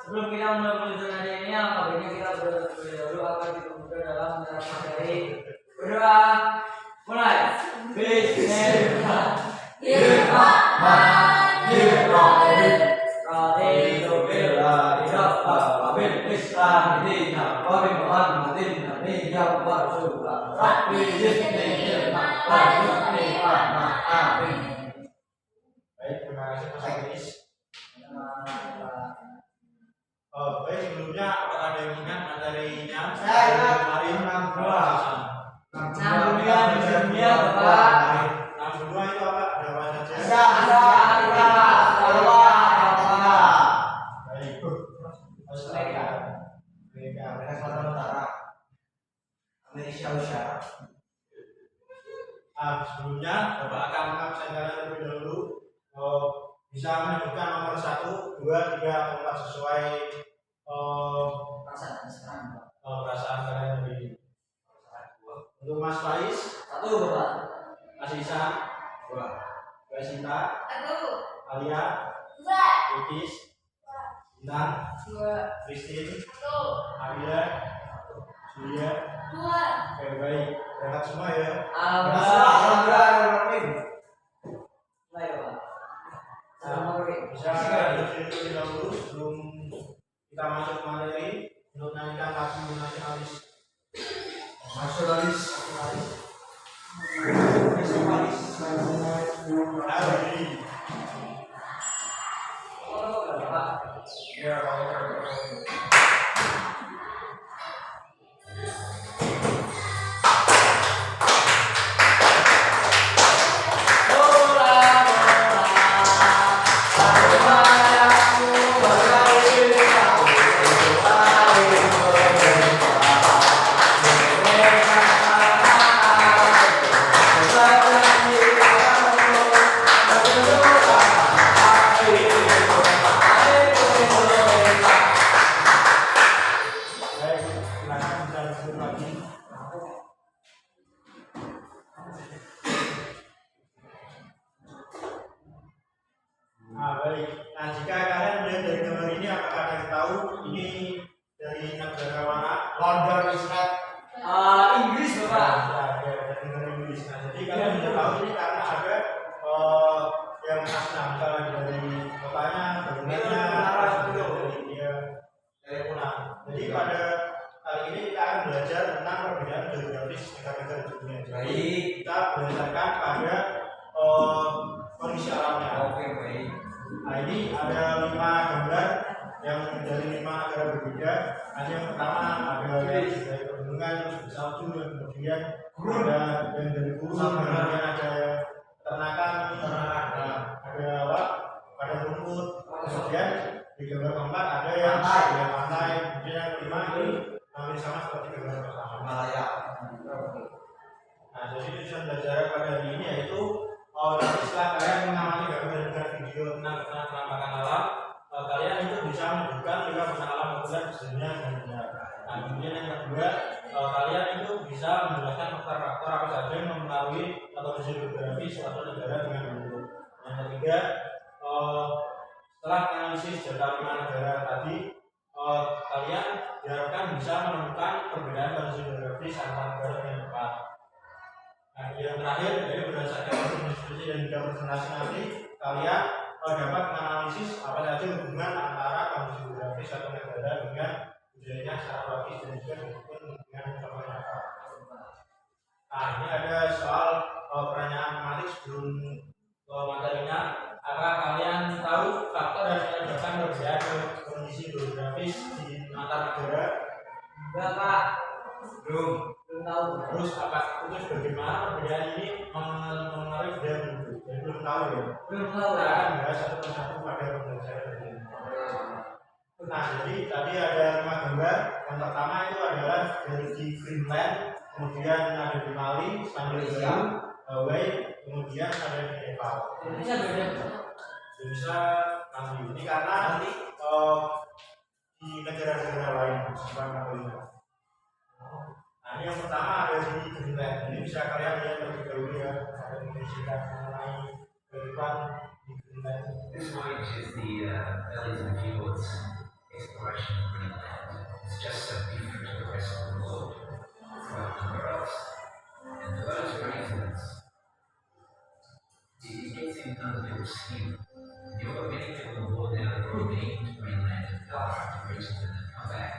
Sebelum kita mulai penyusunan hari ini, baiknya kita berdoa dulu agar dipermudah dalam menerapkan materi. Berdoa, mulai. Bismillahirrahmanirrahim. Raditu billahi rabban wa bil islami dinan wa bi Muhammadin nabiyyan wa rasulan. Rabbi zidni ilman warzuqni fahman. Amin. Baik, terima kasih Mas Aris. Baik, sebelumnya apakah ada yang ingat materinya? Saya ingat kemarin 62 Bapak. 62 itu apa? Ada apa saja? Ada Baik. Amerika Selatan Utara, Indonesia Utara. Sebelumnya Bapak akan mengabsenkan terlebih dahulu. Bisa menunjukkan nomor 1, 2, 3, atau 4 sesuai perasaan kalian lebih. Untuk Mas Faiz 1 Bapak. Mas Isan 2, Mbak Sinta 1, Alia 2, Lukis Intan 2, Christine 1, Alia Julia. 2. Oke, baik, berangkat semua ya. Alhamdulillah. Mulai Bapak. Bisa terlebih dahulu sebelum kita masuk ke materi untuk nyanyikan lagu nasionalis. This one is the LEs and keyboards. scheme. You know, many people will go down the road, they to Greenland and operations and then come back.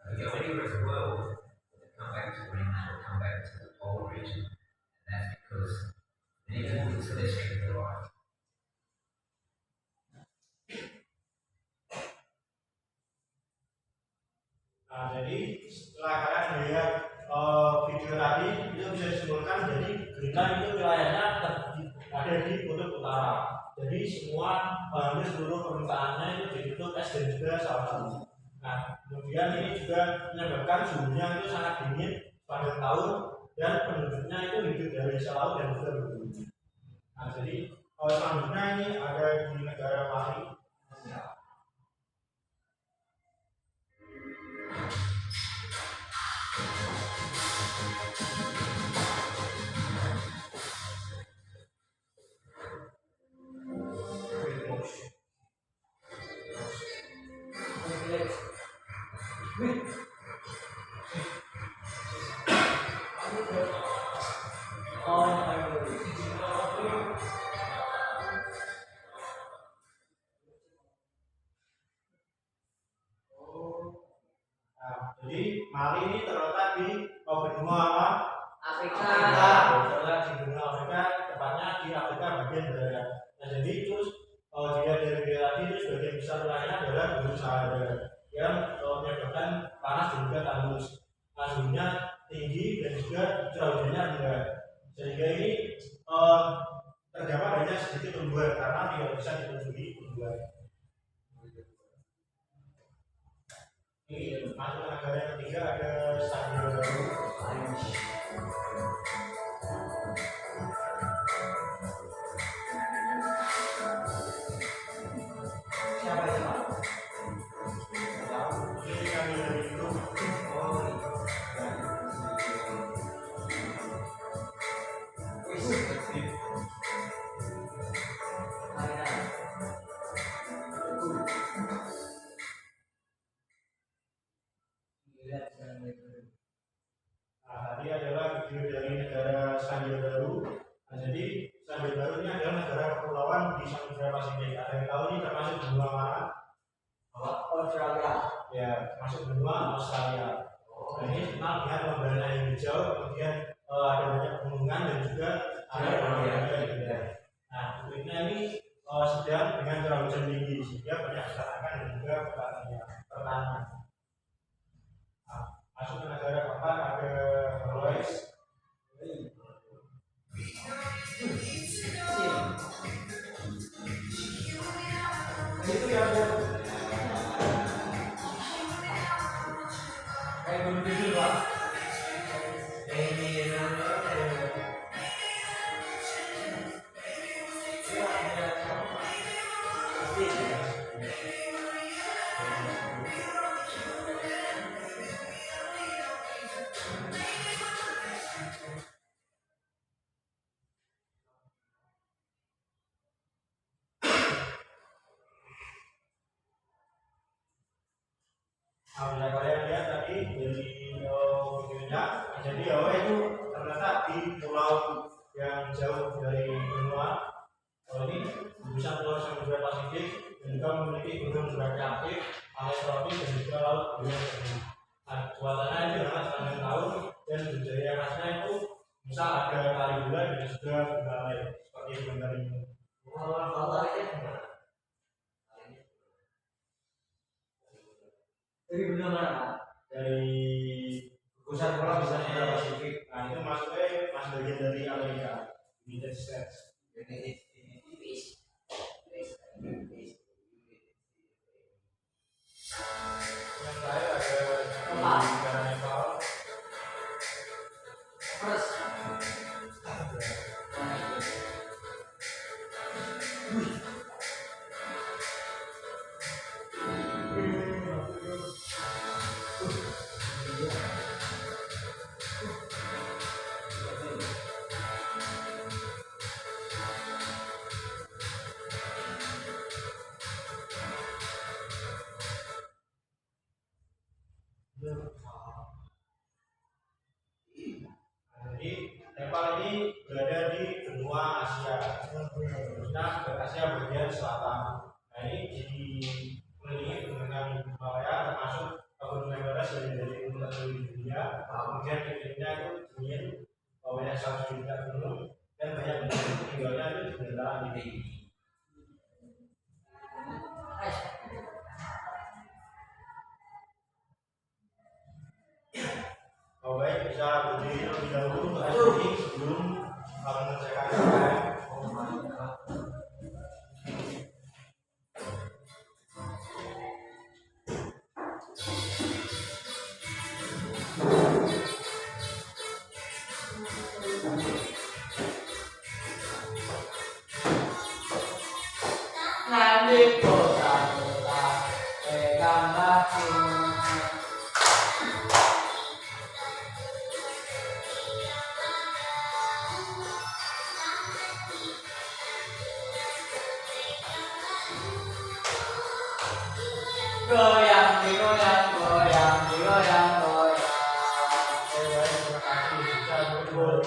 Go anywhere in the world, they come back to Greenland or come back to the polar region. And that's because many people to this trip their life. Nah, jadi setelah kalian melihat video tadi, itu bisa disimpulkan jadi Greenland itu wilayahnya ada di kutub utara. Jadi semua hampir seluruh permukaannya itu ditutup es dan juga salju. Nah, kemudian ini juga menyebabkan suhunya itu sangat dingin pada tahun dan penduduknya itu hidup dari laut dan juga berburu. Nah, jadi selanjutnya ini ada di negara Mali. Jadi Mali ini terletak di benua Afrika. Terletak di benua Afrika, tepatnya di Afrika bagian barat. Nah, jadi terus dilihat dari tadi itu sebagian besar wilayahnya adalah Gunung Sahara yang menyebabkan panas dan juga tandus. Nah, suhunya tinggi dan juga curah hujannya rendah. Sehingga ini terdapat hanya sedikit tumbuhan karena tidak bisa dikunjungi tumbuhan. Ini masuk ke negara yang ketiga ada Selandia Baru. Siapa itu, Pak? Ini kami dari itu. Nah, tadi adalah video dari negara Selandia Baru. Nah, jadi Selandia Baru ini adalah negara kepulauan di Samudra Pasifik. Ada yang tahu ini termasuk benua mana? Australia. Ya, termasuk benua Australia. Nah, ini terkenal dengan lembaran yang hijau, kemudian ada banyak pegunungan dan juga ada pegunungan yang indah. Nah, kulitnya ini sedang dengan curah hujan tinggi sehingga banyak masyarakat dan juga pertanian. Nah, masuk ke negara keempat ada Flores. Itu yang Kayak gunung kidul, Pak. Bila kalian lihat tadi dari videonya, jadi Hawaii itu terletak di pulau yang jauh dari benua. Ini gugusan pulau Samudra Pasifik dan juga memiliki gunung berapi aktif, pantai tropis dan juga laut biru. Nah, cuacanya itu hangat sepanjang tahun dan budaya khasnya itu misal ada kali gula dan juga gulai seperti gambar ini. Dari benua mana, Pak? Dari gugusan pulau bisa Samudra Pasifik. Nah, itu masuk bagian dari Amerika, United States. Yang terakhir ada di negara Nepal. First. Jadi Nepal ini berada di benua Asia. khususnya ke Asia bagian selatan. Nah ini dikelilingi dengan Himalaya termasuk Gunung Everest dari puncak dunia. Kemudian iklimnya itu dingin, banyak salju di gunung dan banyak tinggalnya itu di daerah ini. Baik, bisa berdiri lebih dahulu sebelum mengerjakan Nanti kota pegang aku. Goyang, digoyang, goyang, digoyang, goyang. terima kasih bisa berkumpul.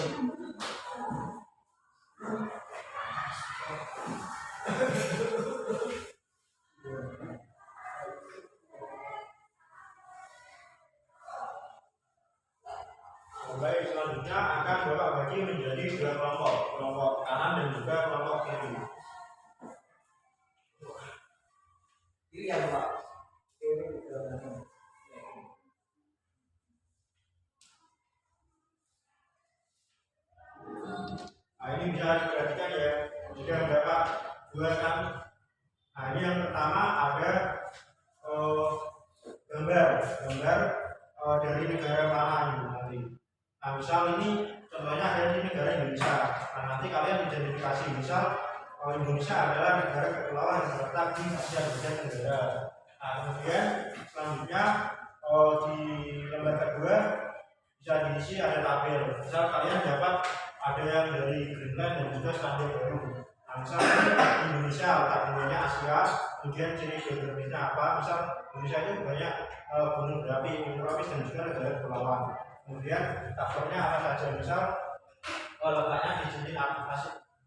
Baik, selanjutnya akan Bapak bagi menjadi dua kelompok, kelompok kanan dan juga kelompok kiri. Kiri ya Pak. Kiri ke kanan. Nah ini bisa diperhatikan ya, jika Bapak dua kan. Nah ini yang pertama ada gambar dari negara mana ini nanti. Nah misal ini contohnya ada di negara Indonesia. Nah nanti kalian identifikasi misal Indonesia adalah negara kepulauan yang terletak di Asia bagian tenggara. Nah kemudian selanjutnya di lembar kedua bisa diisi ada tabel. Misal kalian dapat ada yang dari Greenland dan juga Selandia Baru. Nah misal Indonesia letak dunia Asia, kemudian ciri geografisnya apa? Misal Indonesia itu banyak gunung berapi, tropis dan juga negara kepulauan. Kemudian tabelnya apa saja? Misal letaknya di sini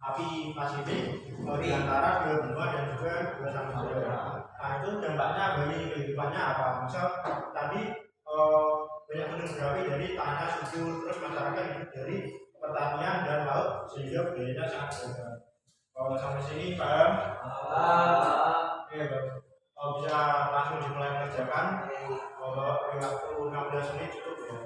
api Pasifik di antara dua benua dan juga dua samudera. Nah itu dampaknya bagi kehidupannya apa? Misal tadi banyak gunung berapi dari tanah subur, terus masyarakat hidup dari pertanian dan laut sehingga budayanya sangat beragam. Kalau sampai sini paham? Oke, bisa langsung dimulai mengerjakan. Kalau waktu 16 menit cukup ya.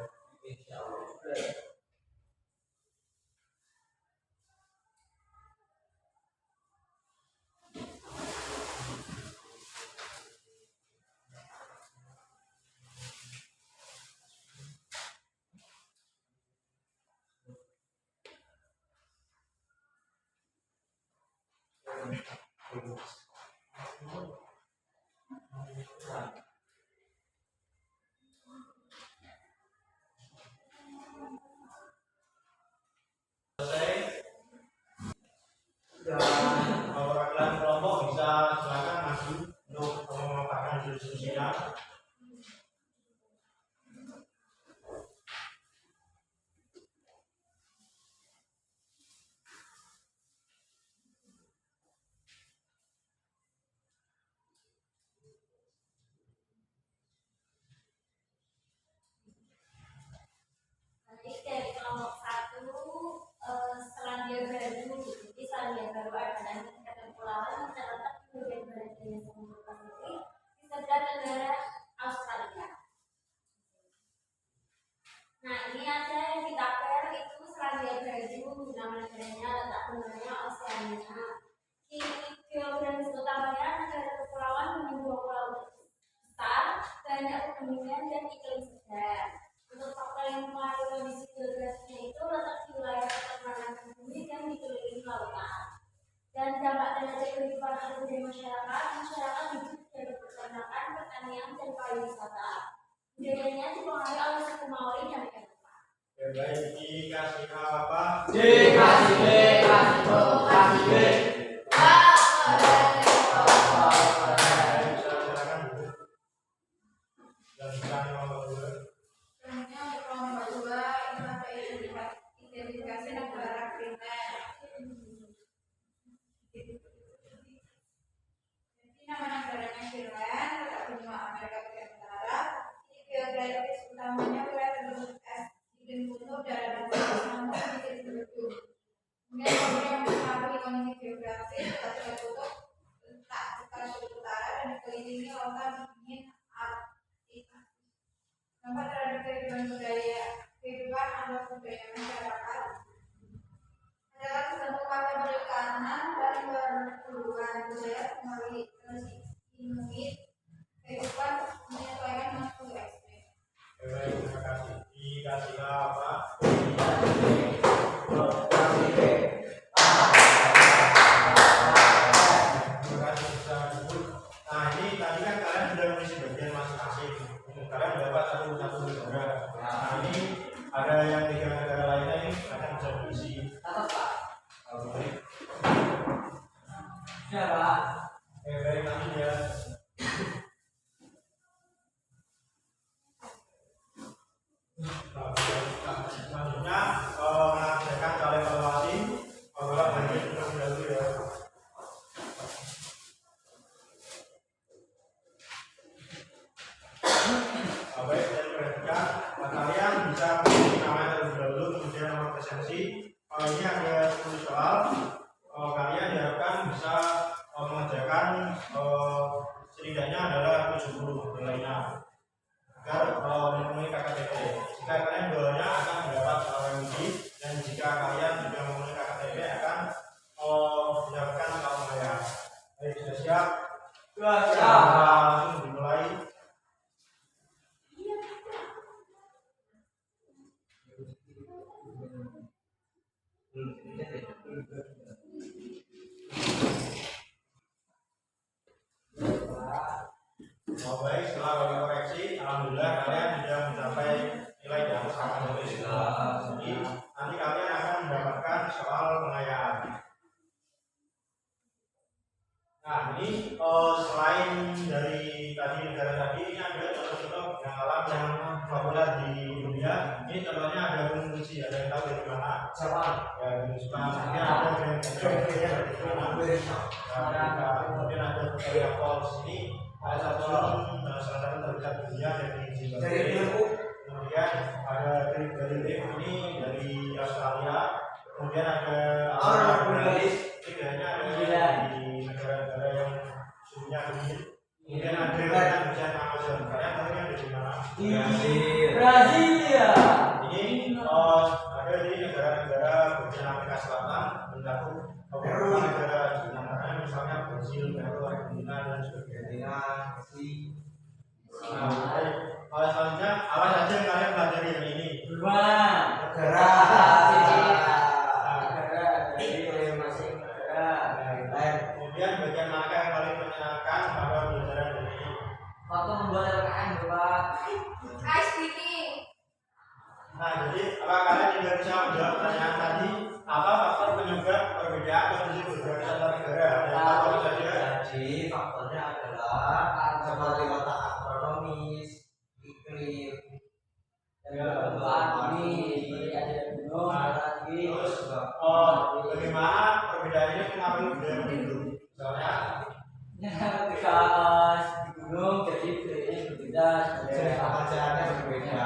Kalau kalian kelompok bisa silakan maju untuk memaparkan diskusinya. Nanti dari kelompok 1 Selandia Baru. Jadi Selandia Baru adalah negara kepulauan yang terletak di bagian barat daya Samudra Pasifik di sebelah negara Australia. Nah ini ada yang di tabel itu Selandia Baru, nama negaranya letak benua Oceania. Di geografis utamanya negara kepulauan dengan 2 pulau besar, banyak pegunungan dan iklim sedang. Untuk faktor yang mempengaruhi kondisi geografisnya itu letak di wilayah pertengahan bumi yang dikelilingi lautan. Dan dampak terhadap kehidupan budaya masyarakat hidup dari peternakan, pertanian, dan pariwisata. Budayanya dipengaruhi oleh suku Maori dan Eropa. Baik, dikasih apa? Dikasih B, kasih B, kasih B. Silakan dulu. Dan sekarang nomor 2. Selanjutnya untuk kelompok 2 itu ada identifikasi negara Greenland. dampak terhadap kehidupan atau budaya masyarakat adalah tergantung pada perikanan dan perburuan budaya mempengaruhi inuit kehidupan menyesuaikan dengan suhu ekstrim. Baik, terima kasih. Dikasih apa? Nah ini tadi kan kalian sudah mengisi bagian masing-masing. Kalian dapat satu negara. Nah ini ada yang 3 negara lainnya ini akan bisa diisi. Siapa? Baik nanti ya. Selanjutnya mengerjakan cara evaluasi. Kalau bagian terlebih dahulu ya. Baik, saya perhatikan kalian bisa memilih namanya terlebih dahulu, kemudian nomor presensi. Ini ada 10 soal. Kalian diharapkan bisa mengerjakan setidaknya adalah 70 nilainya agar memenuhi KKTP. Jika kalian dua-duanya akan mendapat remedi, dan jika kalian sudah memenuhi KKTP akan mendapatkan kalau saya. Baik, sudah siap? Sudah siap. Langsung dimulai. Baik, setelah kami koreksi, alhamdulillah kalian sudah mencapai nilai di atas KKTP. Jadi nanti kalian akan mendapatkan soal pengayaan. Nah ini selain dari tadi negara tadi, ini ada contoh-contoh yang alam yang populer di dunia. Ini contohnya ada gunung Fuji. Ada yang tahu dari mana? Siapa? Ya gunung Jepang. Kemudian ada Grand Canyon. Kemudian ada Victoria Falls. Ini ada salah satu terbesar dunia dari Zimbabwe. Kemudian ada Great Barrier Reef, ini dari Australia. Kemudian ada tidaknya ada di negara-negara yang suhunya dingin. Kemudian ada yang hujan Amazon. Kalian tahu yang di mana? Brasilia. Ini ada di negara-negara bagian Afrika Selatan, mencakup beberapa negara di antaranya misalnya Brasil, Peru, Argentina dan sebagainya. Selanjutnya apa saja yang kalian pelajari hari ini? Beruang. Negara. Kemudian bagian manakah yang paling menyenangkan pada pelajaran hari ini? Waktu membuat LKM, Bapak. Ice speaking. Nah, jadi apa kalian juga bisa menjawab pertanyaan tadi? Apa faktor penyebab perbedaan kondisi geografis antar negara? Yang tahu saja. Jadi faktornya adalah seperti letak astronomis, iklim, dan kebutuhan bumi. Jadi ada gunung, ada lagi. Terus, bagaimana perbedaannya mengaruhi budaya penduduk? Misalnya, Ketika di gunung, jadi budayanya berbeda. Jenis pekerjaannya berbeda.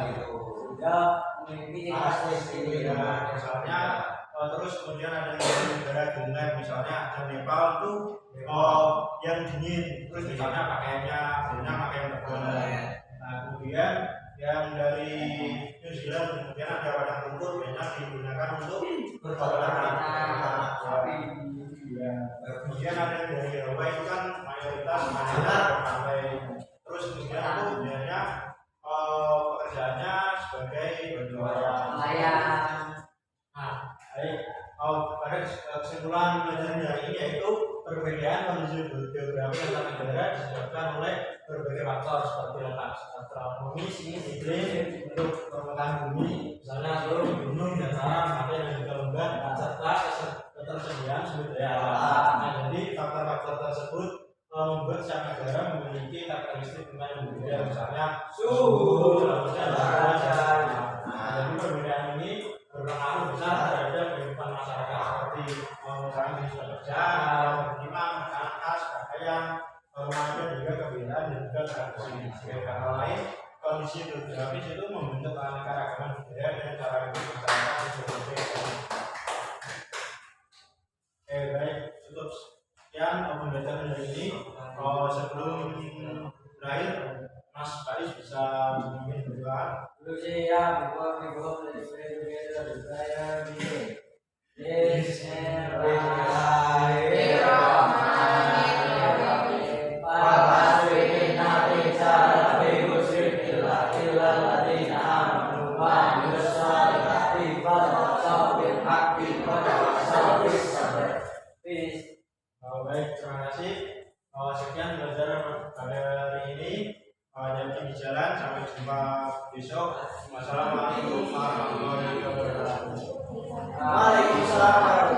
Gitu. Sehingga memiliki misalnya, terus kemudian ada yang negara Greenland, misalnya ada Nepal itu yang dingin, terus misalnya pakaiannya pakaian berwarna. Nah, kemudian yang dari New Zealand kemudian ada padang rumput banyak digunakan untuk berternak sapi. Kemudian ada yang dari Hawaii itu kan mayoritas berpantai. Terus kemudian itu biasanya pekerjaannya sebagai nelayan. Nah, pada kesimpulan pelajaran hari ini yaitu perbedaan kondisi geografi antar negara disebabkan oleh berbagai faktor seperti letak astronomis, iklim, bentuk permukaan bumi, misalnya gunung, dataran, pantai dan juga lembah, serta ketersediaan sumber daya alam. Nah, jadi faktor-faktor tersebut membuat setiap negara memiliki karakteristik yang berbeda, misalnya suhu, derajat. Nah, jadi perbedaan ini berpengaruh besar terhadap kehidupan masyarakat seperti misalnya jenis pekerjaan, pemukiman, makanan khas, pakaian, olahraga juga kebudayaan dan juga tradisi. Sebagai kata lain, kondisi geografis itu membentuk keanekaragaman budaya dan cara hidup masyarakat di berbagai daerah. Baik, cukup sekian pembelajaran dari ini. Sebelum berakhir, Mas Bali Hafiz bisa memimpin berdoa. Lucia, before we go, let's pray together the prayer begin. Baik, terima kasih. Sekian belajar pada hari ini. Hati-hati di jalan. Sampai jumpa besok. Wassalamualaikum warahmatullahi wabarakatuh. Waalaikumsalam.